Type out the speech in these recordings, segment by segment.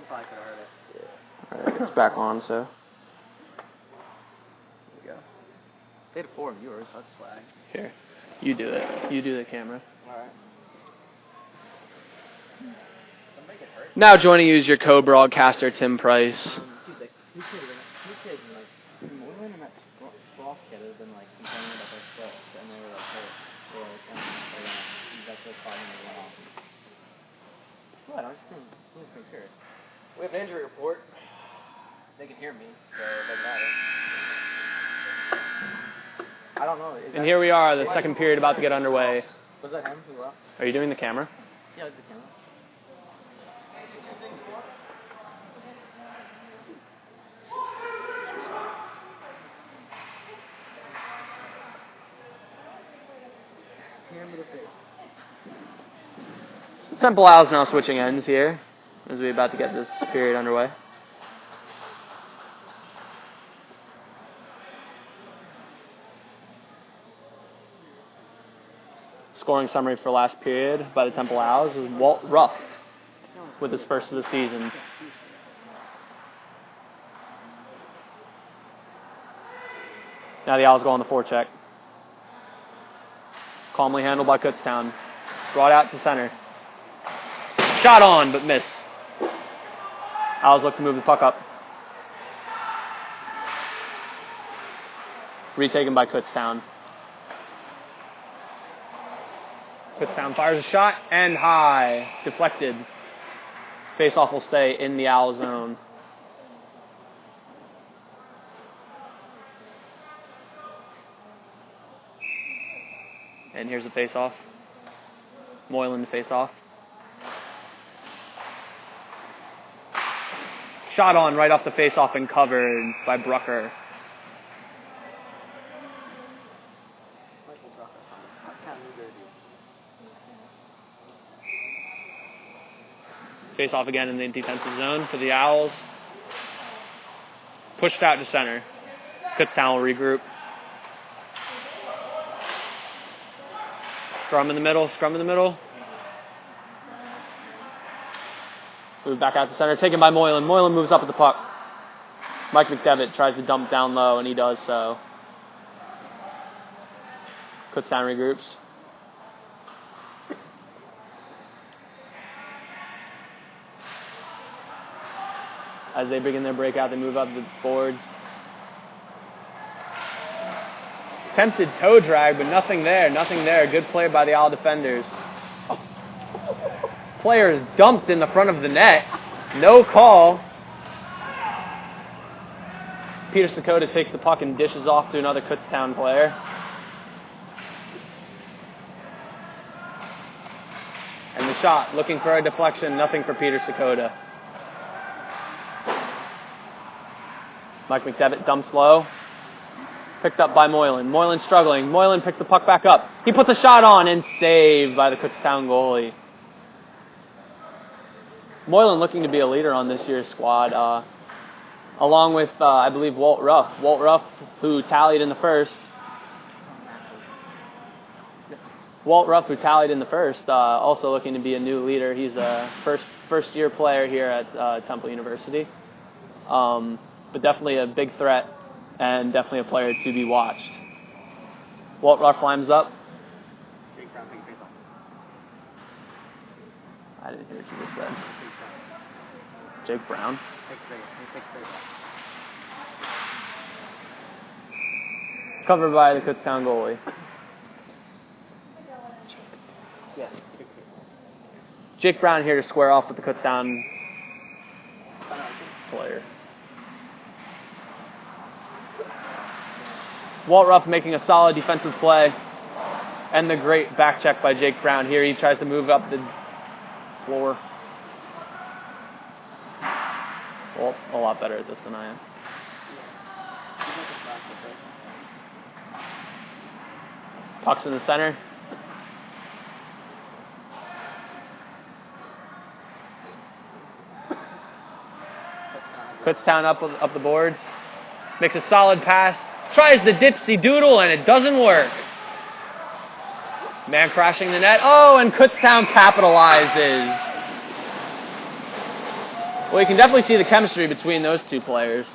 probably could have heard it. Yeah. Alright, it's back on, so. There we go. They had 4 viewers, that's swag. Here. You do it. You do the camera. Alright. Now joining you is your co-broadcaster, Tim Price. He could Moylan and that Frost kid have been like complaining about their splits, and they were like, hey, they're gonna use that clip fighting the wrong. What? I'm just being serious. We have an injury report. They can hear me, so it doesn't matter. I don't know. And here we are, the second period about to get underway. Was that him who left? Are you doing the camera? Yeah, it's the camera. Hand to the face. Temple Owls now switching ends here as we're about to get this period underway. Scoring summary for last period by the Temple Owls is Walt Ruff with his first of the season. Now the Owls go on the forecheck. Calmly handled by Kutztown. Brought out to center. Shot on, but miss. Owls look to move the puck up. Retaken by Kutztown. Kutztown fires a shot and high. Deflected. Face-off will stay in the Owl zone. And here's the face-off. Moylan to face-off. Shot on right off the face-off and covered by Brucker. Face-off again in the defensive zone for the Owls. Pushed out to center. Kutztown will regroup. Scrum in the middle. Move back out to center. Taken by Moylan. Moylan moves up with the puck. Mike McDevitt tries to dump down low, and he does so. Kutztown regroups. As they begin their breakout, they move up the boards. Attempted toe drag, but nothing there. Good play by the Owl defenders. Players dumped in the front of the net. No call. Peter Sakota takes the puck and dishes off to another Kutztown player. And the shot, looking for a deflection, nothing for Peter Sakota. Mike McDevitt dumps low. Picked up by Moylan. Moylan struggling. Moylan picks the puck back up. He puts a shot on and saved by the Kutztown goalie. Moylan looking to be a leader on this year's squad, along with, I believe, Walt Ruff. Walt Ruff, who tallied in the first. Also looking to be a new leader. He's a first-year player here at Temple University. But definitely a big threat and definitely a player to be watched. Walt Ruff climbs up. I didn't hear what you just said. Jake Brown. Covered by the Kutztown goalie. Jake Brown here to square off with the Kutztown player. Walt Ruff making a solid defensive play. And the great back check by Jake Brown here. He tries to move up the floor. Walt's a lot better at this than I am. Puck's in the center. Kutztown up the boards. Makes a solid pass. Tries the dipsy doodle and it doesn't work. Man crashing the net. Oh, and Kutztown capitalizes. Well, you can definitely see the chemistry between those two players.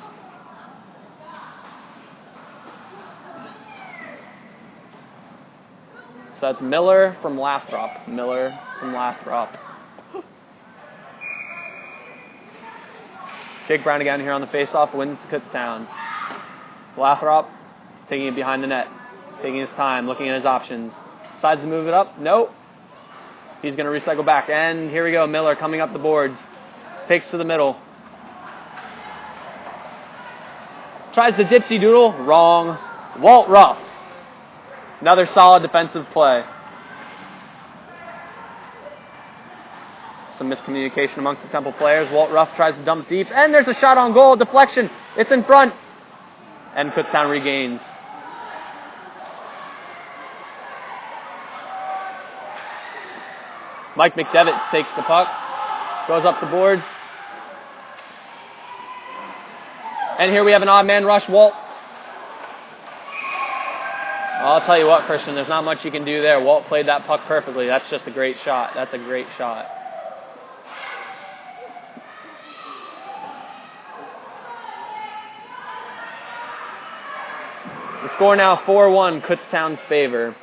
So that's Miller from Lathrop. Miller from Lathrop. Jake Brown again here on the faceoff, wins to Kutztown. Lathrop taking it behind the net, taking his time, looking at his options. Decides to move it up. Nope. He's going to recycle back. And here we go. Miller coming up the boards. Takes to the middle. Tries the dipsy doodle. Wrong. Walt Ruff. Another solid defensive play. Some miscommunication amongst the Temple players. Walt Ruff tries to dump deep. And there's a shot on goal. Deflection. It's in front. And Kutztown regains. Mike McDevitt takes the puck. Goes up the boards. And here we have an odd man rush. Walt. I'll tell you what, Christian, there's not much you can do there. Walt played that puck perfectly. That's just a great shot. That's a great shot. The score now 4-1, Kutztown's favor.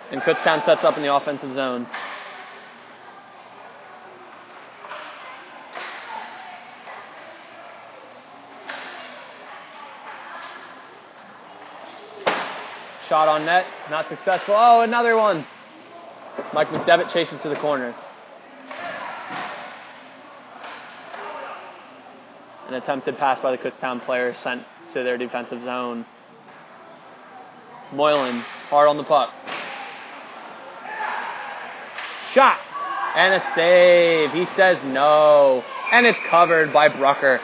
And Kutztown sets up in the offensive zone. Shot on net, not successful. Oh, another one. Mike McDevitt chases to the corner. An attempted pass by the Kutztown player sent to their defensive zone. Moylan, hard on the puck. Shot. And a save. He says no. And it's covered by Brucker.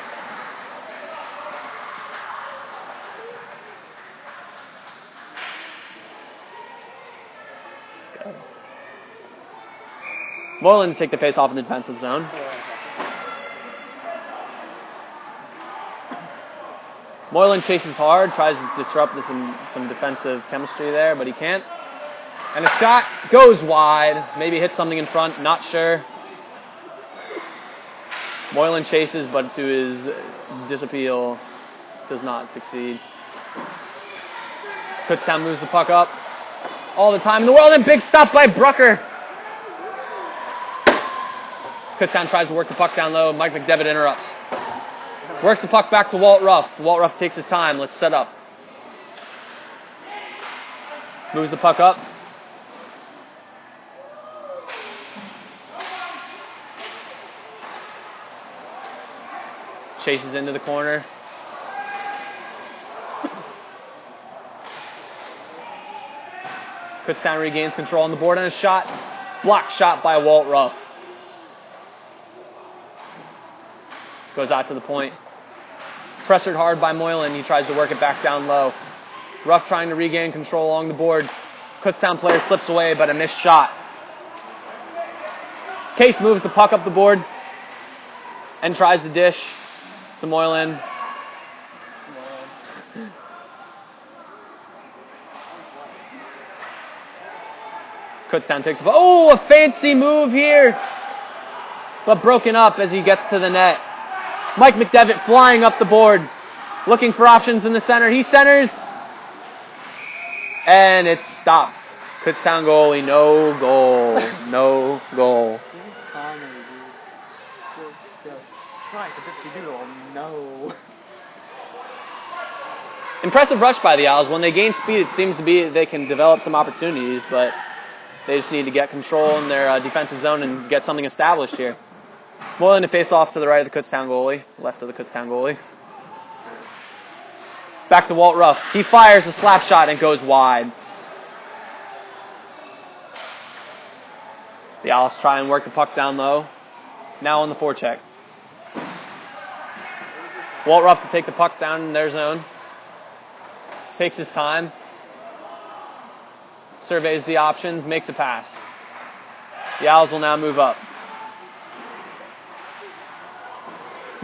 Moylan to take the face off in the defensive zone. Moylan chases hard, tries to disrupt some defensive chemistry there, but he can't. And a shot goes wide. Maybe hits something in front, not sure. Moylan chases, but to his disappeal, does not succeed. Kutztown moves the puck up all the time in the world, and big stop by Brucker. Kutztown tries to work the puck down low. Mike McDevitt interrupts. Works the puck back to Walt Ruff. Walt Ruff takes his time. Let's set up. Moves the puck up. Chases into the corner. Kutztown regains control on the board and a shot. Blocked shot by Walt Ruff. Goes out to the point. Pressured hard by Moylan. He tries to work it back down low. Ruff trying to regain control along the board. Kutztown player slips away, but a missed shot. Case moves the puck up the board and tries to dish to Moylan. Kutztown takes a fancy move here, but broken up as he gets to the net. Mike McDevitt flying up the board, looking for options in the center. He centers, and it stops. Kutztown goalie, no goal, no goal. No. Impressive rush by the Owls. When they gain speed, it seems to be they can develop some opportunities, but they just need to get control in their defensive zone and get something established here. Moylan to face off to the right of the Kutztown goalie, left of the Kutztown goalie. Back to Walt Ruff. He fires a slap shot and goes wide. The Owls try and work the puck down low. Now on the forecheck. Walt Ruff to take the puck down in their zone. Takes his time. Surveys the options, makes a pass. The Owls will now move up.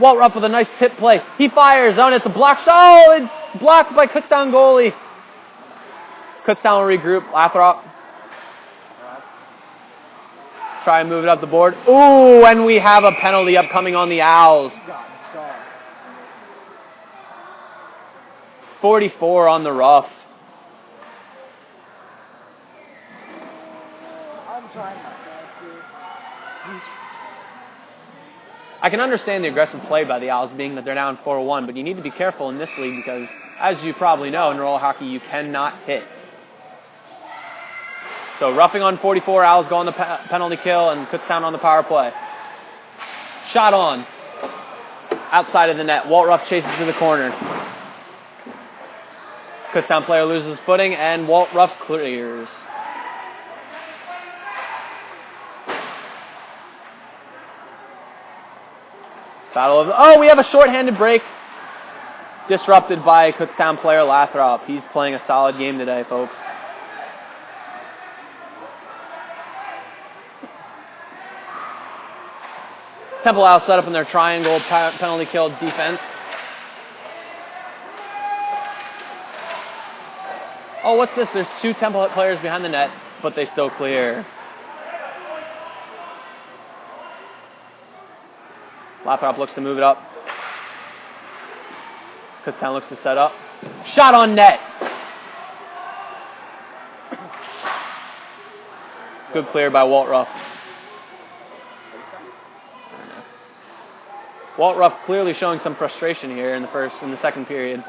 Walt Ruff with a nice tip play. He fires on it. It's a block shot. Oh, it's blocked by Kutztown goalie. Kutztown will regroup. Lathrop. Try and move it up the board. Ooh, and we have a penalty upcoming on the Owls. 44 on the Ruff. I'm trying my best, dude. I can understand the aggressive play by the Owls being that they're down 4-1, but you need to be careful in this league because, as you probably know, in roller hockey you cannot hit. So roughing on 44, Owls go on the penalty kill, and Kutztown on the power play. Shot on. Outside of the net. Walt Ruff chases to the corner. Kutztown player loses footing, and Walt Ruff clears. Battle of... Oh, we have a shorthanded break. Disrupted by Kutztown player Lathrop. He's playing a solid game today, folks. Temple Owls set up in their triangle penalty kill defense. Oh, what's this? There's two Temple players behind the net, but they still clear. Lathrop looks to move it up. Kutztown looks to set up. Shot on net. Good clear by Walt Ruff. Walt Ruff clearly showing some frustration here in the second period.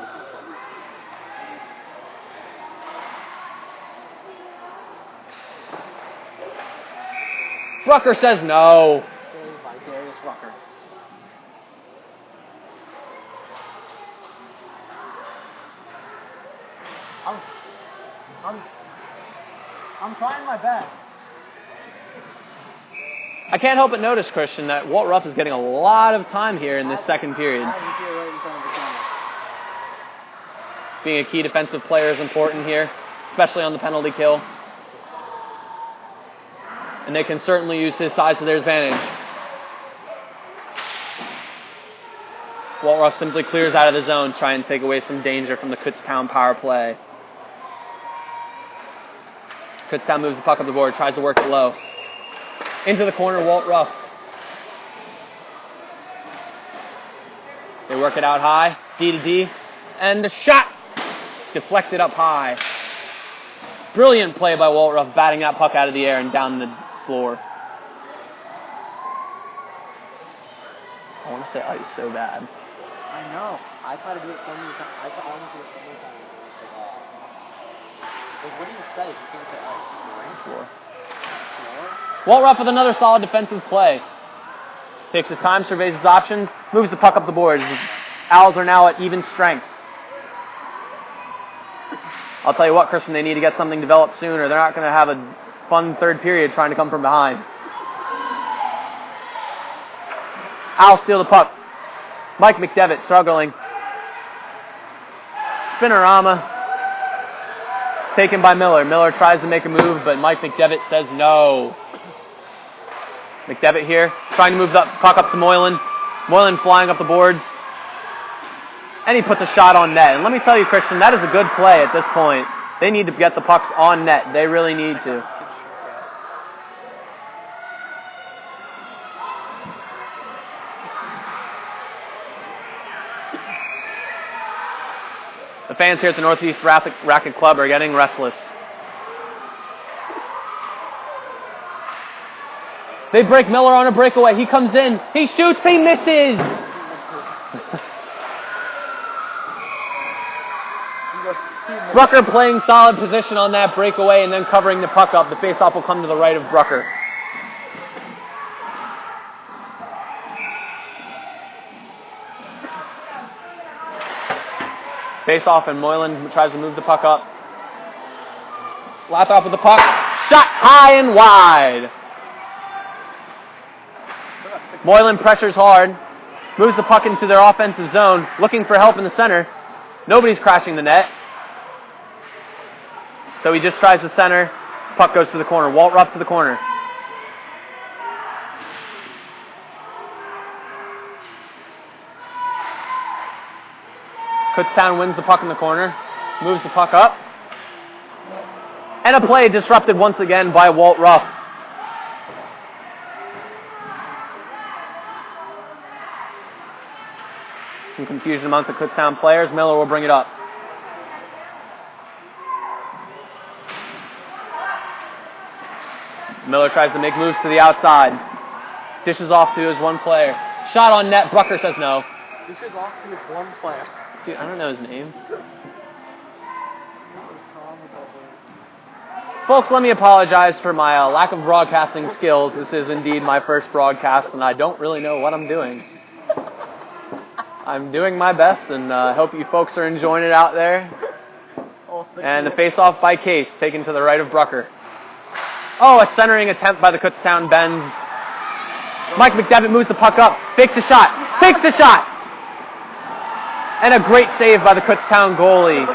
Rucker says no. Saved by Darius Rucker. I'm trying my best. I can't help but notice, Christian, that Walt Ruff is getting a lot of time here in this second period. Being a key defensive player is important here, especially on the penalty kill. And they can certainly use his size to their advantage. Walt Ruff simply clears out of the zone, trying to take away some danger from the Kutztown power play. Kutztown moves the puck up the board, tries to work it low. Into the corner, Walt Ruff. They work it out high, D to D, and the shot deflected up high. Brilliant play by Walt Ruff, batting that puck out of the air and down the floor. I want to say ice so bad. I know. I try to do it so many times. I want to do it so many times. Like, what do you say if you can't say ice? Floor. Walt Ruff with another solid defensive play. Takes his time, surveys his options, moves the puck up the boards. The Owls are now at even strength. I'll tell you what, Christian, they need to get something developed soon or they're not going to have a fun third period trying to come from behind. Owls steal the puck. Mike McDevitt struggling. Spinorama. Taken by Miller. Miller tries to make a move, but Mike McDevitt says no. McDevitt here, trying to move the puck up to Moylan. Moylan flying up the boards. And he puts a shot on net. And let me tell you, Christian, that is a good play at this point. They need to get the pucks on net. They really need to. The fans here at the Northeast Racket Club are getting restless. They break Miller on a breakaway. He comes in. He shoots. He misses. Brucker playing solid position on that breakaway and then covering the puck up. The faceoff will come to the right of Brucker. Faceoff and Moylan tries to move the puck up. Lathrop with the puck. Shot high and wide. Moylan pressures hard, moves the puck into their offensive zone, looking for help in the center. Nobody's crashing the net. So he just tries the center. Puck goes to the corner. Walt Ruff to the corner. Kutztown wins the puck in the corner, moves the puck up, and a play disrupted once again by Walt Ruff. Some confusion among the Kutztown players. Miller will bring it up. Miller tries to make moves to the outside. Dishes off to his one player. Shot on net. Brucker says no. Dishes off to his one player. Dude, I don't know his name. Folks, let me apologize for my lack of broadcasting skills. This is indeed my first broadcast, and I don't really know what I'm doing. I'm doing my best, and I hope you folks are enjoying it out there. And the face-off by Case, taken to the right of Brucker. Oh, a centering attempt by the Kutztown Bends. Mike McDevitt moves the puck up, fakes the shot, and a great save by the Kutztown goalie.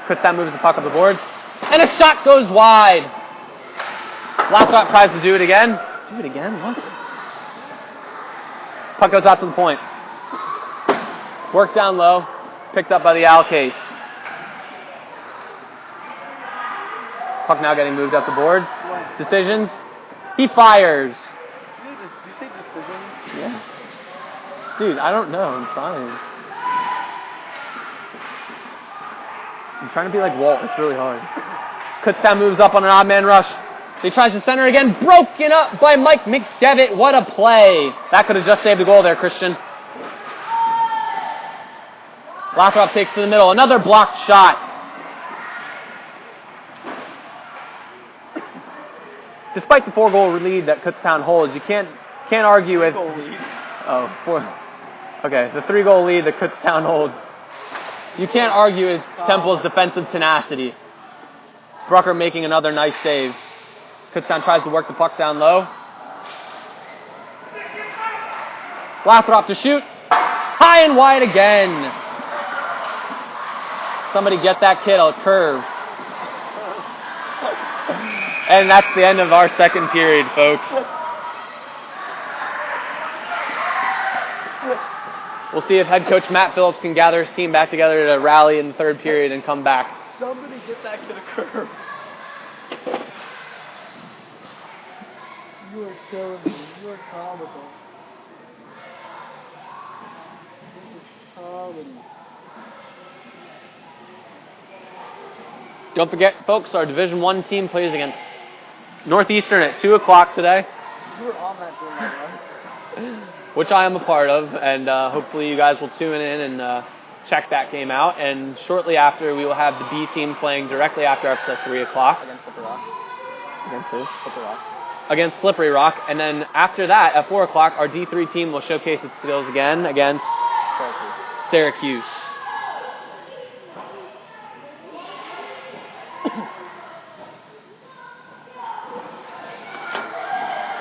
Kutztown moves the puck up the boards, and a shot goes wide. Lathrop tries to do it again. Do it again? What? Puck goes out to the point. Work down low, picked up by the Al Case. Puck now getting moved up the boards. Decisions. He fires. Did you say decisions? Yeah. Dude, I don't know. I'm trying. I'm trying to be like Walt. It's really hard. Kutztown moves up on an odd man rush. He tries to center again. Broken up by Mike McDevitt. What a play. That could have just saved the goal there, Christian. Lathrop takes to the middle. Another blocked shot. Despite the 4-goal lead that Kutztown holds, you can't argue with... Okay, the 3-goal lead that Kutztown holds. You can't argue with Temple's defensive tenacity. Brucker making another nice save. Kutztown tries to work the puck down low. Lathrop to shoot. High and wide again. Somebody get that kid a curve. And that's the end of our second period, folks. We'll see if head coach Matt Phillips can gather his team back together to rally in the third period and come back. Somebody get that kid a curve. You are killing me. You are comical. This is comedy. Don't forget, folks, our Division I team plays against Northeastern at 2 o'clock today. You were on that game, right? Which I am a part of, and hopefully you guys will tune in and check that game out. And shortly after, we will have the B team playing directly after us at 3 o'clock. Against Slippery Rock. Against who? Slippery Rock. Against Slippery Rock. And then after that, at 4 o'clock, our D3 team will showcase its skills again against Syracuse.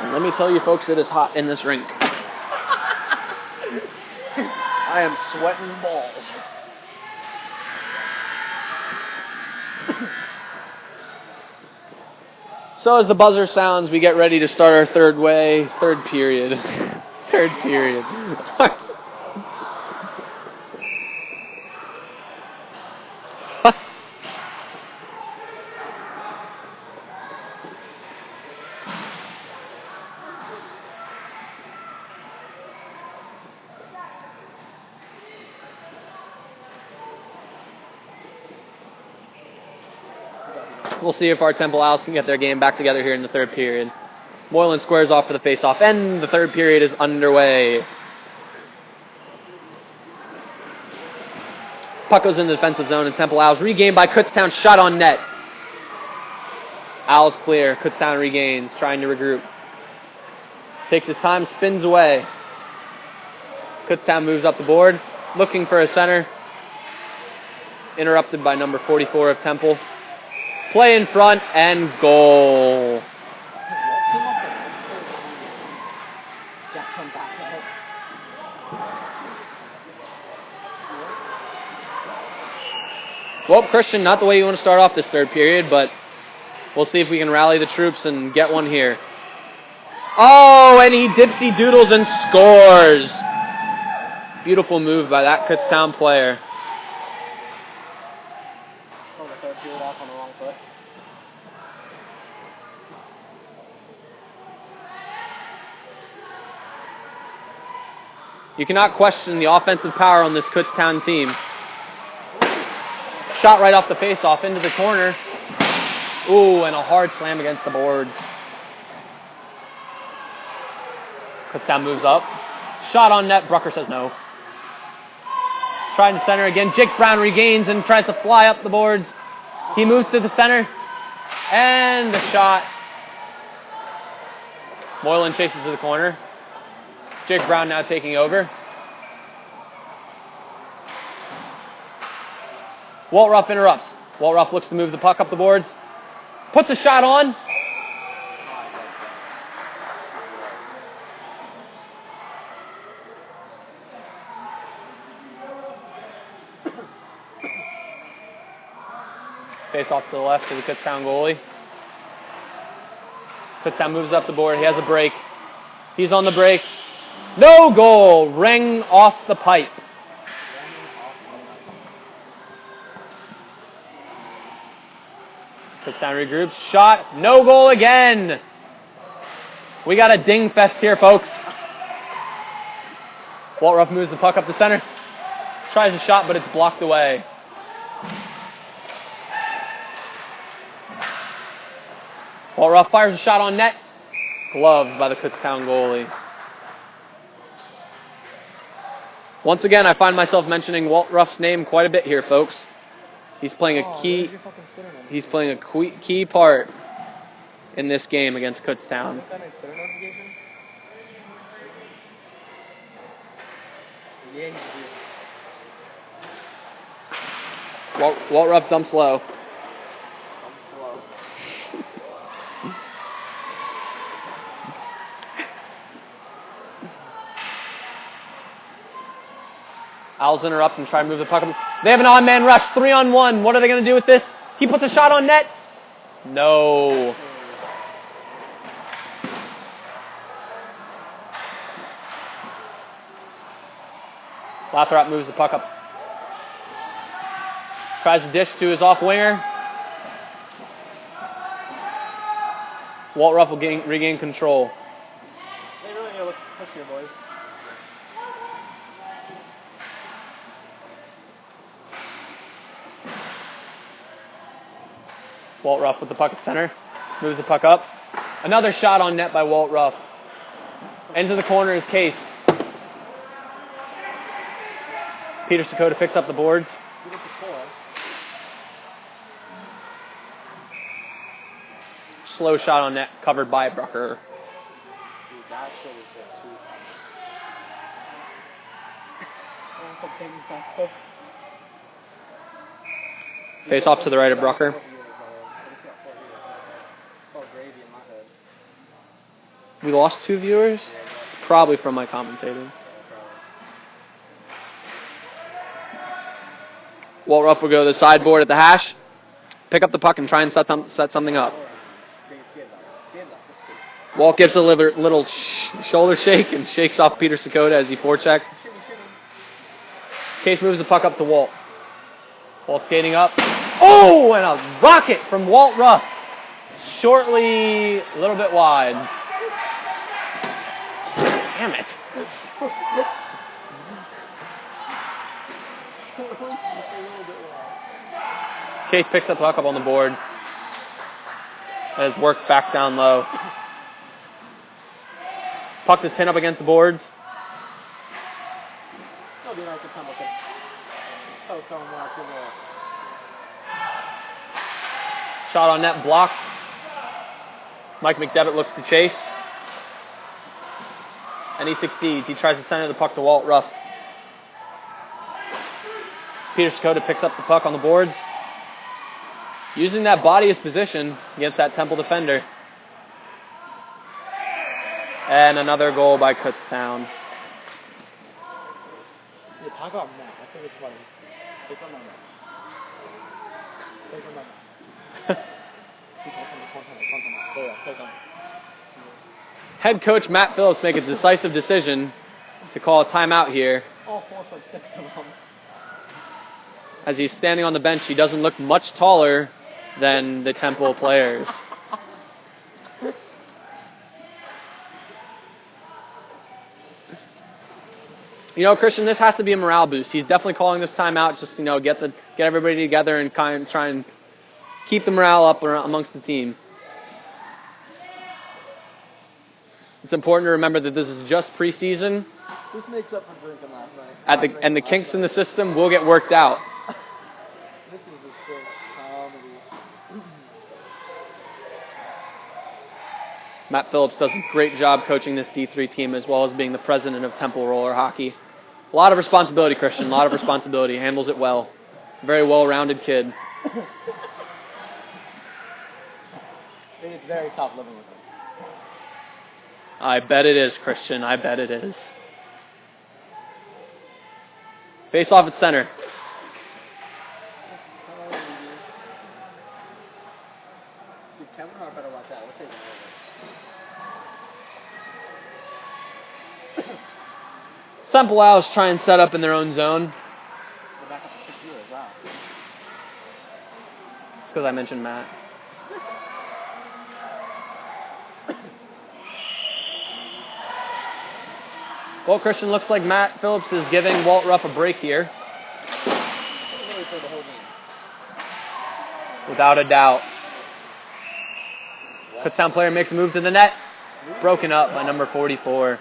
And let me tell you, folks, it is hot in this rink. I am sweating balls. So as the buzzer sounds, we get ready to start our third period. Third period. We'll see if our Temple Owls can get their game back together here in the third period. Moylan squares off for the face-off, and the third period is underway. Puck goes in the defensive zone, and Temple Owls regained by Kutztown, shot on net. Owls clear, Kutztown regains, trying to regroup. Takes his time, spins away. Kutztown moves up the board, looking for a center. Interrupted by number 44 of Temple. Play in front and goal. Well, Christian, not the way you want to start off this third period, but we'll see if we can rally the troops and get one here. Oh, and he dipsy doodles and scores. Beautiful move by that Kutztown player. Oh, the third field off on the wrong foot. You cannot question the offensive power on this Kutztown team. Shot right off the face-off into the corner. Ooh, and a hard slam against the boards. Kutztown moves up. Shot on net. Brucker says no. Trying to center again. Jake Brown regains and tries to fly up the boards. He moves to the center. And the shot. Moylan chases to the corner. Jake Brown now taking over. Walt Ruff interrupts. Walt Ruff looks to move the puck up the boards. Puts a shot on. Face off to the left to the Kutztown goalie. Kutztown moves up the board. He has a break. He's on the break. No goal. Ring off the pipe. Kutztown regroups. Shot. No goal again. We got a ding fest here, folks. Walt Ruff moves the puck up the center. Tries a shot, but it's blocked away. Walt Ruff fires a shot on net. Gloved by the Kutztown goalie. Once again, I find myself mentioning Walt Ruff's name quite a bit here, folks. He's playing a key part in this game against Kutztown. Walt Ruff dumps low. Owls interrupt and try to move the puck up. They have an on-man rush, 3-on-1. What are they going to do with this? He puts a shot on net. No. Lathrop moves the puck up. Tries to dish to his off-winger. Walt Ruff will regain control. They really need to look push here, boys. Walt Ruff with the puck at center. Moves the puck up. Another shot on net by Walt Ruff. Into the corner is Case. Peter Sakota picks up the boards. Slow shot on net, covered by Brucker. Dude, that shit is just too funny. Face off to the right of Brucker. We lost 2 viewers? Probably from my commentating. Walt Ruff will go to the sideboard at the hash, pick up the puck and try and set something up. Walt gives a little shoulder shake and shakes off Peter Sakota as he forechecks. Case moves the puck up to Walt. Walt skating up. Oh, and a rocket from Walt Ruff. Shortly, a little bit wide. Damn it. Case picks up the puck up on the board. And has worked back down low. Puck is pinned up against the boards. Shot on net, blocked. Mike McDevitt looks to chase. And he succeeds. He tries to center the puck to Walt Ruff. Peter Sakota picks up the puck on the boards. Using that body as position against that Temple defender. And another goal by Kutztown. Yeah, talk about Matt. I think it's funny. Take on Matt. Take on Matt. head coach Matt Phillips make a decisive decision to call a timeout here. All 4'6" of them. As he's standing on the bench, he doesn't look much taller than the Temple players. You know, Christian, this has to be a morale boost. He's definitely calling this timeout just, get everybody together and kind of try and keep the morale up amongst the team. It's important to remember that this is just preseason. This makes up for drinking last night. And the kinks in the system will get worked out. This is just good comedy. Matt Phillips does a great job coaching this D3 team as well as being the president of Temple Roller Hockey. A lot of responsibility, Christian. A lot of responsibility. Handles it well. Very well-rounded kid. It's very tough living with him. I bet it is, Christian. I bet it is. Face off at center. Dude, Kevin Hart better watch out. We're taking over. Temple Owls try and set up in their own zone. We're back up to 6 years. Wow. It's because I mentioned Matt. Well, Christian, looks like Matt Phillips is giving Walt Ruff a break here. Really for the whole game. Without a doubt. Kutztown player makes a move to the net. Broken up by number 44.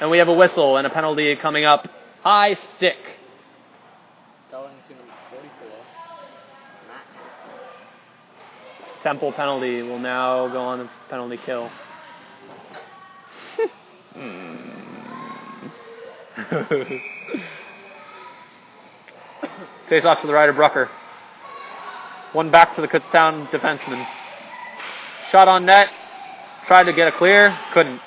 And we have a whistle and a penalty coming up. High stick. Going to number 44. Temple penalty will now go on the penalty kill. Face off to the right of Brucker. One back to the Kutztown defenseman. Shot on net. Tried to get a clear. Couldn't.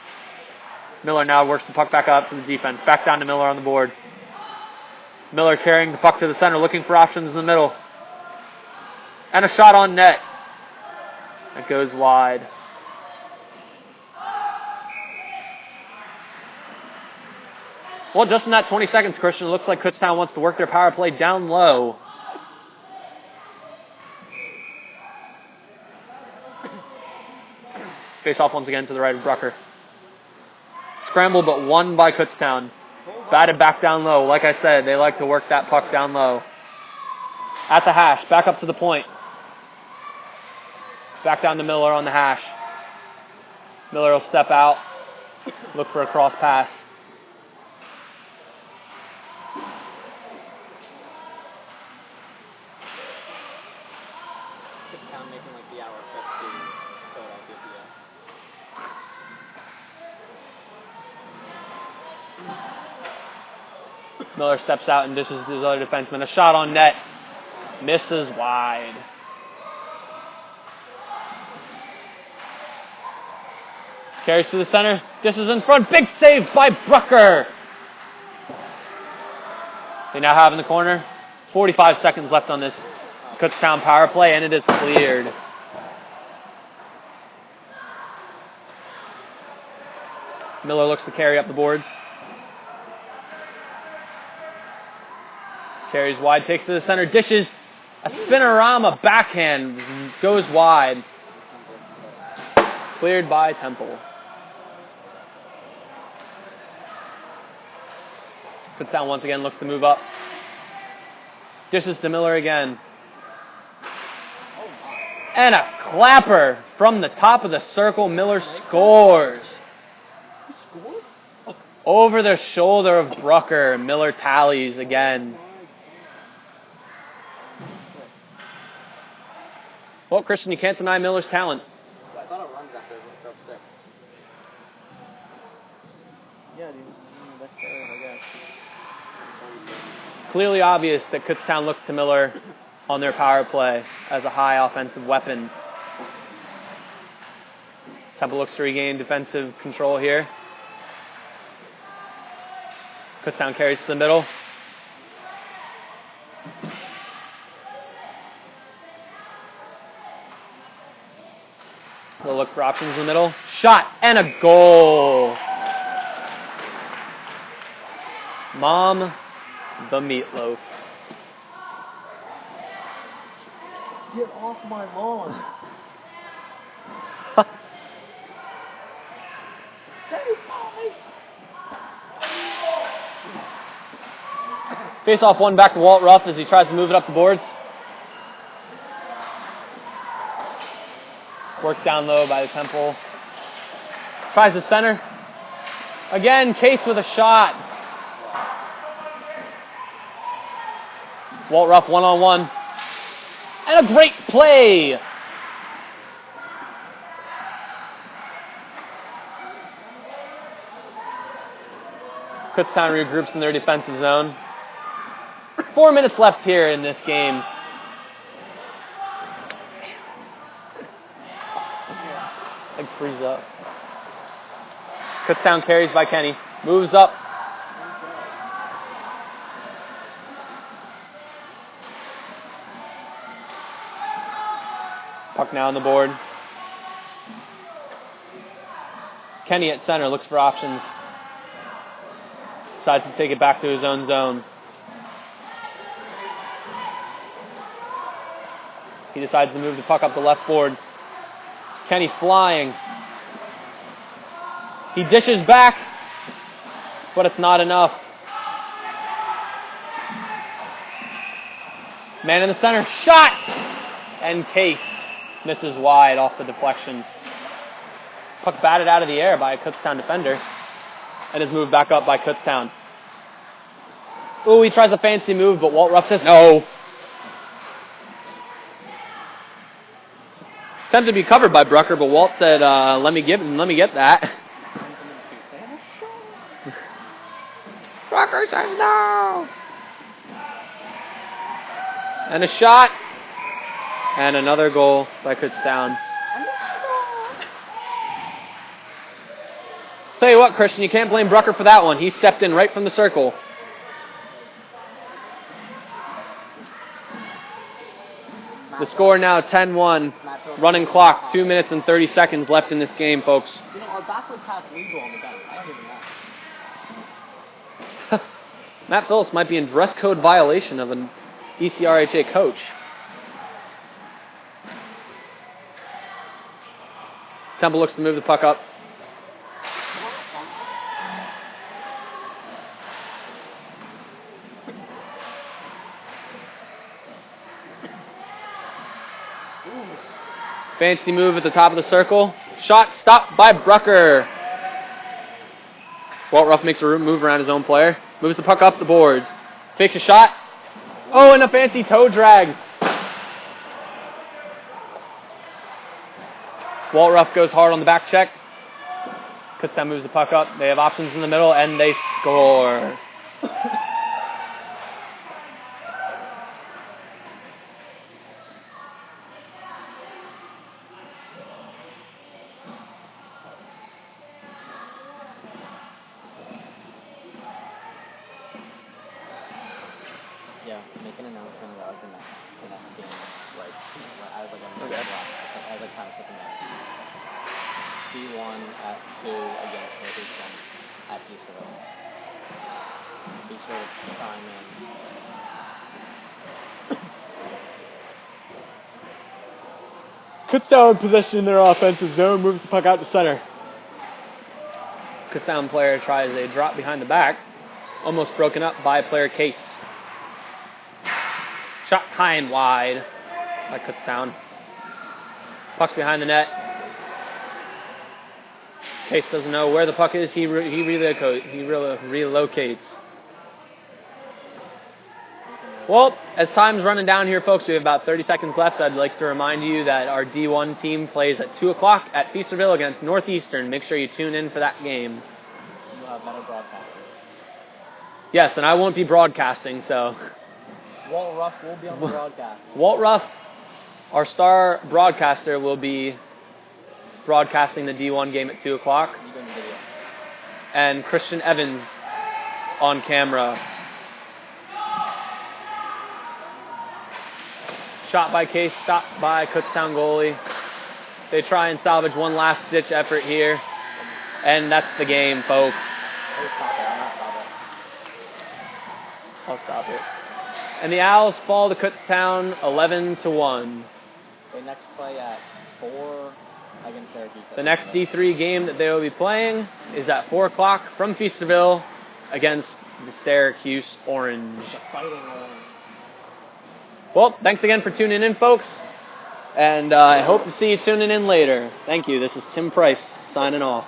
Miller now works the puck back up to the defense. Back down to Miller on the board. Miller carrying the puck to the center, looking for options in the middle. And a shot on net. It goes wide. Well, just in that 20 seconds, Christian, it looks like Kutztown wants to work their power play down low. Face off once again to the right of Brucker. Scramble, but won by Kutztown. Batted back down low. Like I said, they like to work that puck down low. At the hash, back up to the point. Back down to Miller on the hash. Miller will step out, look for a cross pass. Kutztown making like the hour trip to Philadelphia. Miller steps out and dishes his other defenseman. A shot on net. Misses wide. Carries to the center. Dishes in front. Big save by Brucker. They now have in the corner 45 seconds left on this Kutztown power play, and it is cleared. Miller looks to carry up the boards. Carries wide, takes to the center, dishes. A spinorama backhand goes wide. Cleared by Temple. Kutztown once again looks to move up. Dishes to Miller again. And a clapper from the top of the circle. Miller scores. He scored? Over the shoulder of Brucker. Miller tallies again. Well, Christian, you can't deny Miller's talent. I thought it runs after it was up 6. Yeah, dude. That's fair, I guess. Clearly obvious that Kutztown looked to Miller on their power play as a high offensive weapon. Temple looks to regain defensive control here. Kutztown carries to the middle. They'll look for options in the middle. Shot and a goal. Mom, the meatloaf. Get off my lawn. Face off one back to Walt Ruff as he tries to move it up the boards. Worked down low by the Temple. Tries the center. Again, Case with a shot. Walt Ruff one-on-one. And a great play. Kutztown regroups in their defensive zone. 4 minutes left here in this game. Like freeze up. Kutztown carries by Kenny. Moves up. Puck now on the board. Kenny at center looks for options. Decides to take it back to his own zone. He decides to move the puck up the left board. Kenny flying. He dishes back, but it's not enough. Man in the center, shot! And Case misses wide off the deflection. Puck batted out of the air by a Kutztown defender and is moved back up by Kutztown. Ooh, he tries a fancy move, but Walt Ruff says no. Attempted to be covered by Brucker, but Walt said, let me get that. Brucker says no. And a shot. And another goal by Kutztown. Tell you what, Christian, you can't blame Brucker for that one. He stepped in right from the circle. The score now 10-1. Running clock, 2 minutes and 30 seconds left in this game, folks. You know, our backward pass legal on the bench. I don't even know. Matt Phillips might be in dress code violation of an ECRHA coach. Temple looks to move the puck up. Fancy move at the top of the circle. Shot stopped by Brucker. Walt Ruff makes a move around his own player. Moves the puck up the boards. Fakes a shot. Oh, and a fancy toe drag. Walt Ruff goes hard on the back check. Kutztown moves the puck up. They have options in the middle, and they score. Yeah, make an announcement about the next game. Like, as like a Okay. as like kind of something like D1 at 2 against Kutztown at Easterville. Be sure to chime in. Kutztown in possession in their offensive zone, moves the puck out to center. Kutztown player tries a drop behind the back, almost broken up by player Case. Shot high and wide by Kutztown. Puck's behind the net. Case doesn't know where the puck is. He relocates. Well, as time's running down here, folks, we have about 30 seconds left. I'd like to remind you that our D1 team plays at 2 o'clock at Feasterville against Northeastern. Make sure you tune in for that game. We'll have better broadcasting. Yes, and I won't be broadcasting, so... Walt Ruff will be on the broadcast. Walt Ruff, our star broadcaster, will be broadcasting the D1 game at 2 o'clock. You doing the video. And Christian Evans on camera. Shot by Case, stopped by Kutztown goalie. They try and salvage one last-ditch effort here. And that's the game, folks. Hey, stop it. I'm not stop it. I'll stop it. And the Owls fall to Kutztown 11-1. They next play at 4 against Syracuse. The next D3 game that they will be playing is at 4 o'clock from Feasterville against the Syracuse Orange. It's a fighting Orange. Well, thanks again for tuning in, folks. And I hope to see you tuning in later. Thank you. This is Tim Price signing off.